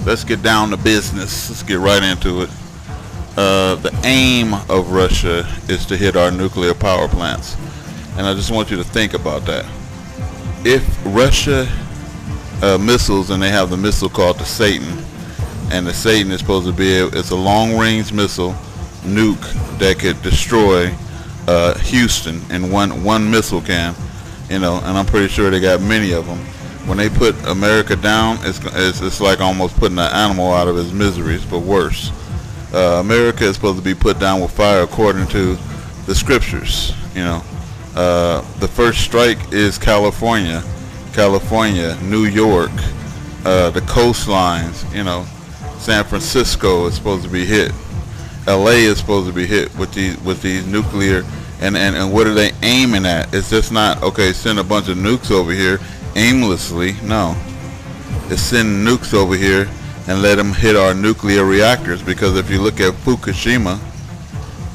let's get down to business. Let's get right into it. The aim of Russia is to hit our nuclear power plants. And I just want you to think about that. If Russia missiles, and they have the missile called the Satan, and the Satan is supposed to be it's a long-range missile nuke that could destroy Houston in one missile can, and I'm pretty sure they got many of them. When they put America down, it's like almost putting an animal out of his miseries, but worse. America is supposed to be put down with fire according to the scriptures. The first strike is California, New York, the coastlines. San Francisco is supposed to be hit. L.A. is supposed to be hit with these nuclear. And what are they aiming at? It's just not, okay, send a bunch of nukes over here aimlessly. No. It's send nukes over here and let them hit our nuclear reactors, because if you look at Fukushima,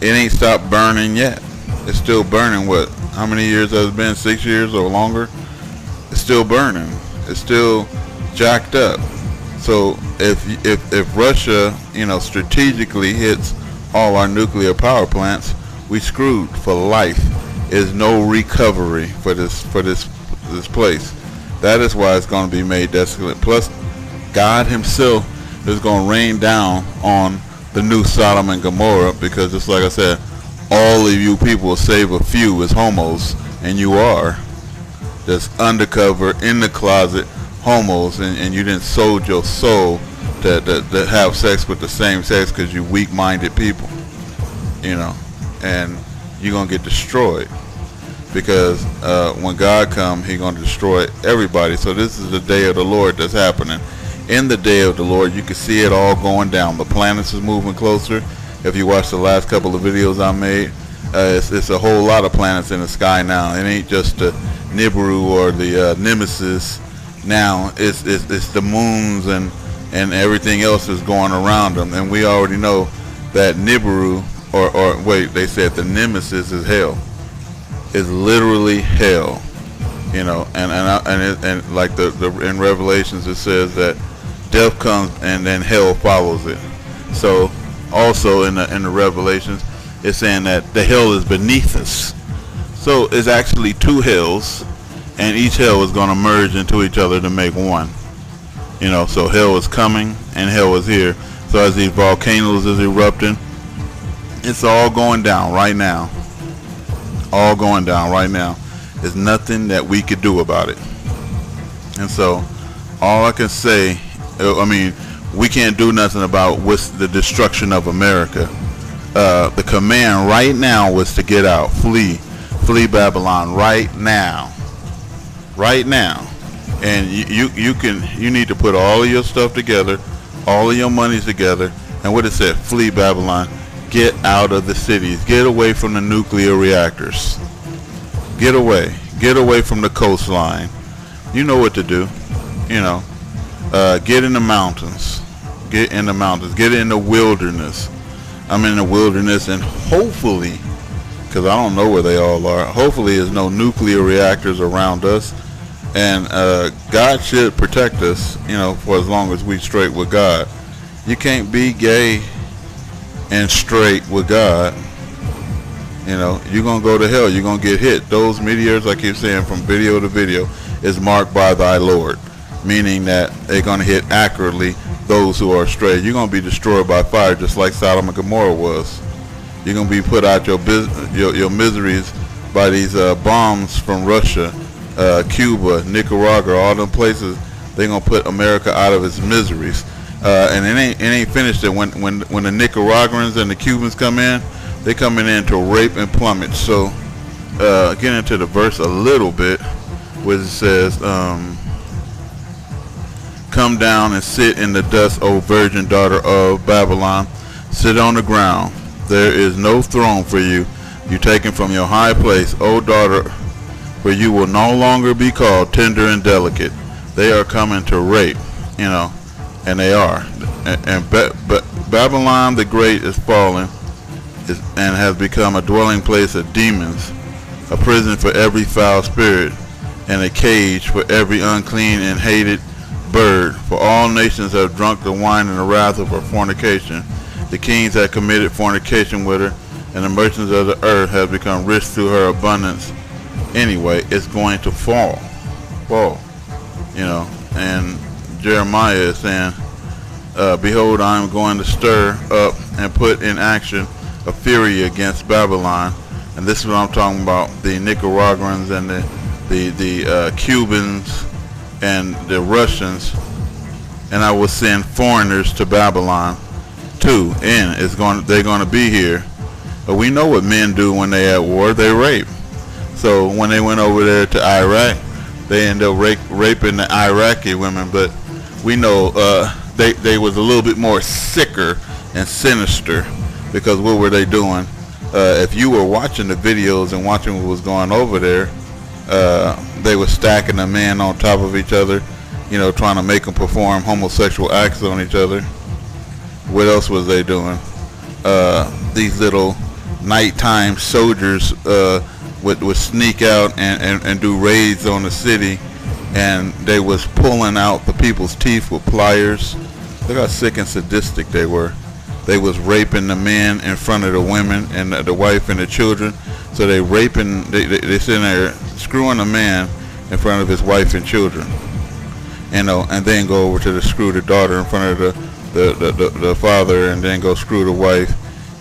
it ain't stopped burning yet. It's still burning. What? How many years has it been? 6 years or longer? It's still burning. It's still jacked up. So if Russia, strategically hits all our nuclear power plants, we screwed for life. There's no recovery for this place. That is why it's going to be made desolate. Plus, God Himself is going to rain down on the new Sodom and Gomorrah, because just like I said, all of you people, save a few, is homos, and you are just undercover in the closet homos, and you didn't sold your soul to have sex with the same sex because you weak-minded people, and you're gonna get destroyed, because when God comes, He's gonna destroy everybody. So this is the day of the Lord that's happening. In the day of the Lord, you can see it all going down. The planets is moving closer. If you watch the last couple of videos I made, it's a whole lot of planets in the sky now. It ain't just the Nibiru or the Nemesis. Now it's the moons and everything else is going around them, and we already know that Nibiru or wait, they said the Nemesis is hell. It's literally hell, and like the in Revelations it says that death comes and then hell follows it. So also in the Revelations it's saying that the hell is beneath us. So it's actually two hells, and each hell is going to merge into each other to make one. So hell is coming and hell is here. So as these volcanoes is erupting, it's all going down right now. All going down right now. There's nothing that we could do about it. And so all I can say, we can't do nothing about what's the destruction of America. The command right now was to get out, flee Babylon right now. And you need to put all of your stuff together, all of your monies together, and what it said, flee Babylon. Get out of the cities. Get away from the nuclear reactors. Get away from the coastline. You know what to do. Get in the mountains. Get in the wilderness. I'm in the wilderness, and hopefully, because I don't know where they all are, hopefully there's no nuclear reactors around us, and God should protect us, for as long as we straight with God. You can't be gay and straight with God. You're gonna go to hell. You're gonna get hit. Those meteors, I keep saying, from video to video, is marked by thy Lord, meaning that they're gonna hit accurately those who are straight. You're gonna be destroyed by fire, just like Sodom and Gomorrah was. You're gonna be put out your miseries by these bombs from Russia, Cuba, Nicaragua, all them places. They're gonna put America out of its miseries. And it ain't finished. That when the Nicaraguans and the Cubans come in, they coming in to rape and plummet. So get into the verse a little bit, where it says, "Come down and sit in the dust, O virgin daughter of Babylon. Sit on the ground. There is no throne for you. You taken from your high place, O daughter, for you will no longer be called tender and delicate." They are coming to rape, and they are. But Babylon the Great is fallen, and has become a dwelling place of demons, a prison for every foul spirit, and a cage for every unclean and hated bird, for all nations have drunk the wine and the wrath of her fornication. The kings have committed fornication with her, and the merchants of the earth have become rich through her abundance. Anyway, it's going to fall. And Jeremiah is saying, behold, I am going to stir up and put in action a fury against Babylon. And this is what I'm talking about, the Nicaraguans and the Cubans and the Russians. And I will send foreigners to Babylon too, and they're going to be here. But we know what men do when they at war. They rape. So when they went over there to Iraq, they ended up raping the Iraqi women. But we know they was a little bit more sicker and sinister, because what were they doing? If you were watching the videos and watching what was going over there, they were stacking the men on top of each other, trying to make them perform homosexual acts on each other. What else was they doing? These little nighttime soldiers would sneak out and do raids on the city, and they was pulling out the people's teeth with pliers. Look how sick and sadistic they were. They was raping the men in front of the women and the wife and the children. So they sitting there screwing a man in front of his wife and children, and then go over to screw the daughter in front of the father, and then go screw the wife,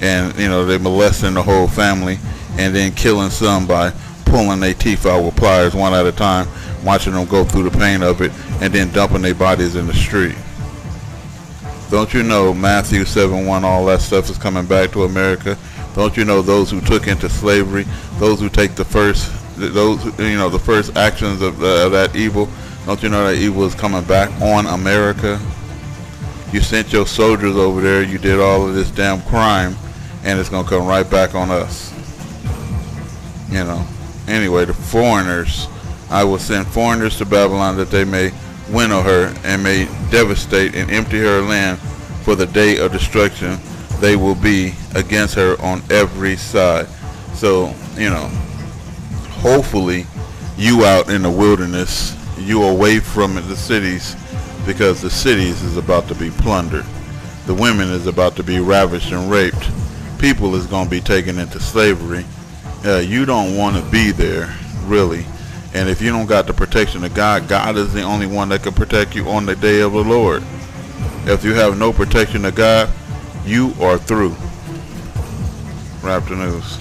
and they molesting the whole family, and then killing some by pulling their teeth out with pliers one at a time, watching them go through the pain of it, and then dumping their bodies in the street. Don't you know Matthew 7:1, all that stuff is coming back to America? Don't you know those who took into slavery, those who take the first actions of that evil, don't you know that evil is coming back on America? You sent your soldiers over there, you did all of this damn crime, and it's going to come right back on us. Anyway, the foreigners, I will send foreigners to Babylon, that they may winnow her and may devastate and empty her land for the day of destruction. They will be against her on every side. So, hopefully you out in the wilderness, you away from the cities, because the cities is about to be plundered. The women is about to be ravished and raped. People is going to be taken into slavery. You don't want to be there, really. And if you don't got the protection of God, God is the only one that can protect you on the day of the Lord. If you have no protection of God, you are through. Raptor News.